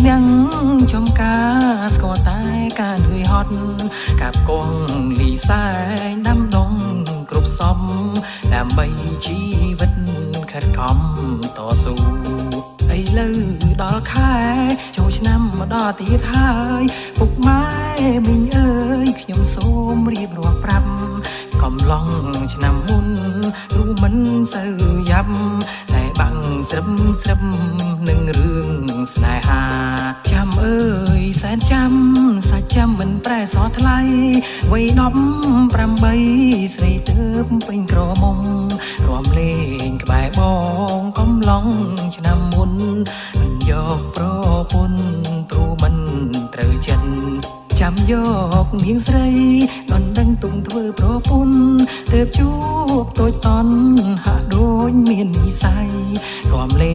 នាងចំការស្គាល់តែការលឿយហត់កាប់កងលីសែដាំដងគ្រប់សំដើម្បីជីវិតខិតខំតស៊ូឥឡូវដល់ខែចូលឆ្នាំមកដល់ទៀតហើយពុកម៉ែមីងអើយខ្ញុំសូមរៀបរាប់ប្រាប់កំឡុងឆ្នាំមុនគ្រូមិនសូវយ៉ាប់តែបាំងស្រឹមនឹងរឿងស្នេហាចាំអើយសែនចាំសាច់ចាំមិនប្រែសថ្លៃវ័យ18ស្រីទើបពេញក្រមុំរំលេងក្បែរបងកំឡុងឆ្នាំមុនមិនយកប្រពន្ធព្រោះមិនត្រូវចិត្តចាំយកនាងស្រីដណ្ដឹងទុំធ្វើប្រពន្ធទើបជួបតូចតន់ហាក់ដូចមាននិស័យរំលេង